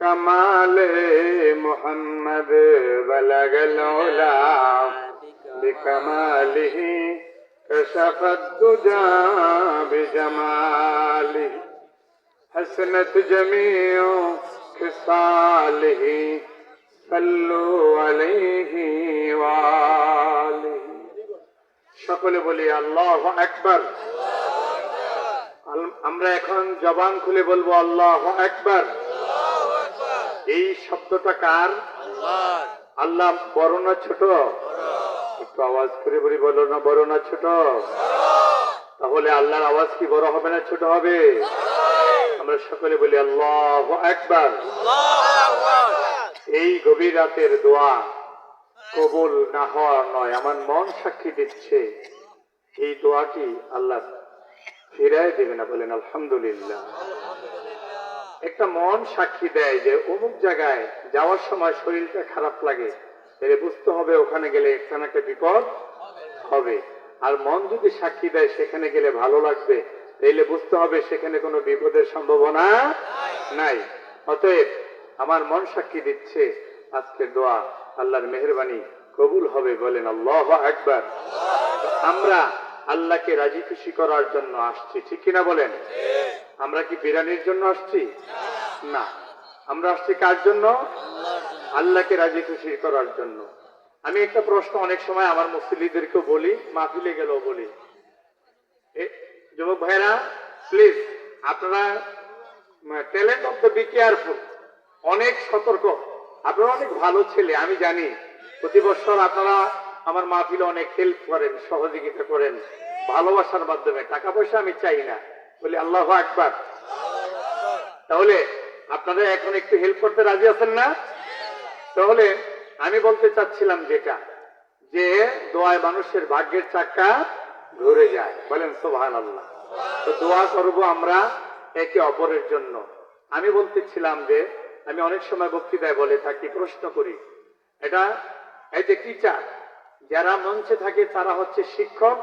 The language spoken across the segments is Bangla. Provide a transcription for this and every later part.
كمال محمد بلغ العلا بكماله كشف الدجى بجماله حسنت جميع خصاله صلوا عليه وآله সকলে বলি আল্লাহু আকবার। আমরা এখন জবান খুলে বলবো আল্লাহু আকবার। এই শব্দটা কার? আল্লাহ বড় না ছোট? একটু আওয়াজ করে বলি, বলো না বড় না ছোট? তাহলে আল্লাহর আওয়াজ কি বড় হবে না ছোট হবে? আমরা সকলে বলি আল্লাহু আকবার। এই গভীর রাতের দোয়া কবুল না হওয়ার নয়, আমার মন সাক্ষী দিচ্ছে এই দোয়াটি আল্লাহ ফিরায় দেবে না। বলেন আলহামদুলিল্লাহ। একটা মন সাক্ষী দেয় যে অমুক জায়গায় যাওয়ার সময় শরীরটা খারাপ লাগে, তাহলে বুঝতে হবে ওখানে গেলে একটা না একটা বিপদ হবে। আর মন যদি সাক্ষী দেয় সেখানে গেলে ভালো লাগবে, তাইলে বুঝতে হবে সেখানে কোনো বিপদের সম্ভাবনা নাই। অতএব আমার মন সাক্ষী দিচ্ছে আজকের দোয়া আল্লাহর মেহেরবানি কবুল হবে। বলেন আল্লাহু আকবার। আমরা আল্লাহকে রাজি খুশি করার জন্য আসছি, ঠিক কিনা বলেন? আমরা কি বিরানির জন্য আসছি? না, আমরা আসছি কার জন্য? আল্লাহকে রাজি খুশি করার জন্য। আমি একটা প্রশ্ন অনেক সময় আমার মুসল্লিদেরকেও বলি, মাহফিলে গেলেও বলি, যুবক ভাইরা প্লিজ আপনারা talent of the be careful, অনেক সতর্ক। আপনারা অনেক ভালো ছেলে, আমি জানি। প্রতি বছর আপনারা আমার মাহফিলে অনেক হেল্প করেন, সহযোগিতা করেন ভালোবাসার মাধ্যমে। টাকা পয়সা আমি চাই না, বলি আল্লাহু আকবার। তাহলে আপনারা এখন একটু হেল্প করতে রাজি আছেন না? তাহলে আমি বলতে চাচ্ছিলাম যেটা, যে দোয়ায় মানুষের ভাগ্যের চাকা ঘুরে যায়। বলেন সুবহানাল্লাহ। তো দোয়া করব আমরা একে অপরের জন্য। আমি বলতেছিলাম যে আমি অনেক সময় বক্তৃতায় বলে থাকি, প্রশ্ন করি, এটা এই যে টিচার যারা মঞ্চে থাকে তারা হচ্ছে শিক্ষক,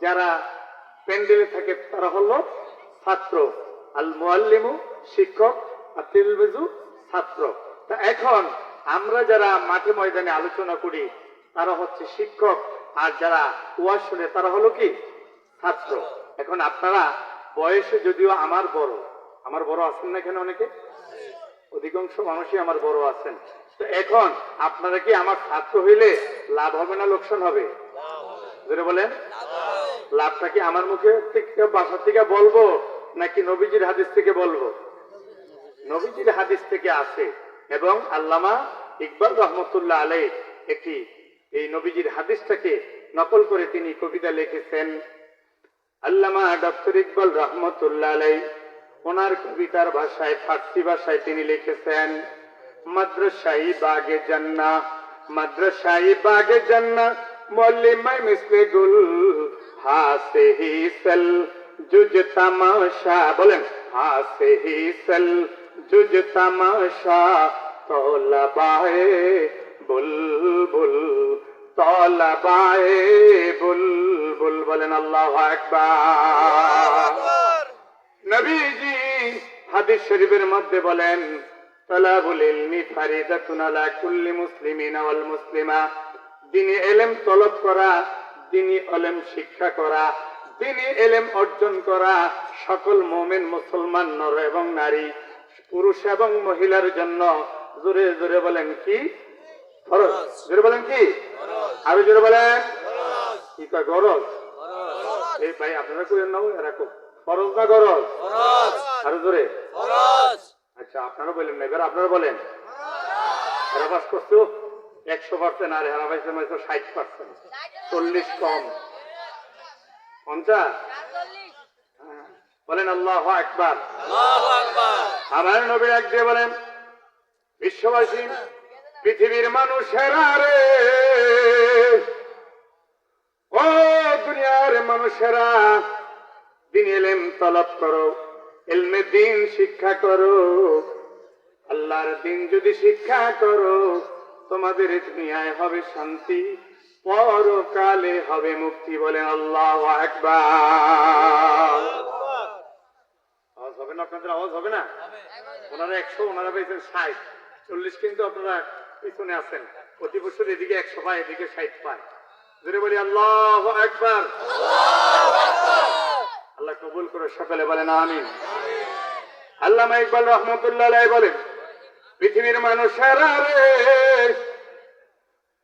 যারা প্যান্ডেলে থাকে তারা হলো ছাত্র। আল মুআল্লিমু শিক্ষক, আর তিলমিজু ছাত্র। তা এখন আমরা যারা মাঠে ময়দানে আলোচনা করি তারা হচ্ছে শিক্ষক, আর যারা ওয়াজ শুনে তারা হলো কি? ছাত্র। এখন আপনারা বয়সে যদিও আমার বড় আছেন না এখানে অনেকে, অধিকাংশ মানুষই আমার বড় আছেন। তো এখন আপনারা কি আমার ছাত্র হইলে লাভ হবে না লোকসান হবে? ধরে বলেন, লাভটা কি আমার মুখে থেকে বাসা থেকে বলবো নাকি নবীজির হাদিস থেকে বলবো? নবীজির হাদিস থেকে আছে, এবং আল্লামা ইকবাল রহমতুল্লাহ আলাইহ একটি এই নবীজির হাদিসটাকে নকল করে তিনি কবিতা লিখেছেন। আল্লামা ডক্টর ইকবাল রহমতুল্লাহ আলাইহ ওনার কবিতার ভাষায়, ফার্সি ভাষায় তিনি লিখেছেন, মাদ্রাসাই বাগে জান্নাহ, মাদ্রাসাই বাগে জান্নাহ, মৌলিমাই মিসলে গুল, হাসে হি সল জুজ তামাশা। বলেন হাসে হি সল জুজ তামাশা, তলবায়ে বুলবুল, তলবায়ে বুলবুল। বলেন আল্লাহু আকবার। নবীজি হাদিস শরীফের মধ্যে বলেন, তালাবুল ইলমি ফারিদাতুন আলা কুল্লি মুসলিমিন ওয়াল মুসলিমা। দ্বীনি ইলম তলব করা, দ্বীনি ইলম শিক্ষা করা, দ্বীনি ইলম অর্জন করা সকল মুমিন মুসলমান নর এবং নারী, পুরুষ এবং মহিলার জন্য জোরে জোরে বলেন কি? ফরজ। জোরে বলেন কি? আরো জোরে বলেন কি? কয় গরজ। এই ভাই আপনারা কইেন না, এরা কো ফরজ না গরজ? আরো জোরে। আচ্ছা আপনারা বলেন না, এবার আপনারা বলেন। এরা বাস করছো 100%, আর এরা পাইছে 60%, 40 কম 50। বলেন আল্লাহু আকবার। আমার নবী এক দিয়ে বলেন, বিশ্ববাসী পৃথিবীর মানুষেরা রে, ও দুনিয়ার মানুষেরা, দ্বীন ইলম তলব করো, ইলমে দ্বীন শিক্ষা করো। আল্লাহর দ্বীন যদি শিক্ষা করো, তোমাদের দুনিয়ায় হবে শান্তি, পরকালে হবে মুক্তি। বলেন আল্লাহু আকবার। আওয়াজ হবে কেন আপনাদের আওয়াজ হবে না? ওনারা 100, ওনারা পেয়েছেন 60, 40 কিন্তু আপনারা পিছনে আছেন। প্রতি বছর এদিকে 100 পায়, এদিকে 60 পায়। জোরে বলি আল্লাহু আকবার। আল্লাহ কবুল করে সকলে বলেন আমিন। আল্লামা ইকবাল রহমতুল্লাহ আলাইহি বলেন, পৃথিবীর মানুষেরা রে,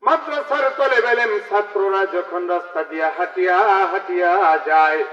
মাদ্রাসার তলেব ইলম ছাত্ররা যখন রাস্তা দিয়া হাঁটিয়া হাঁটিয়া যায়,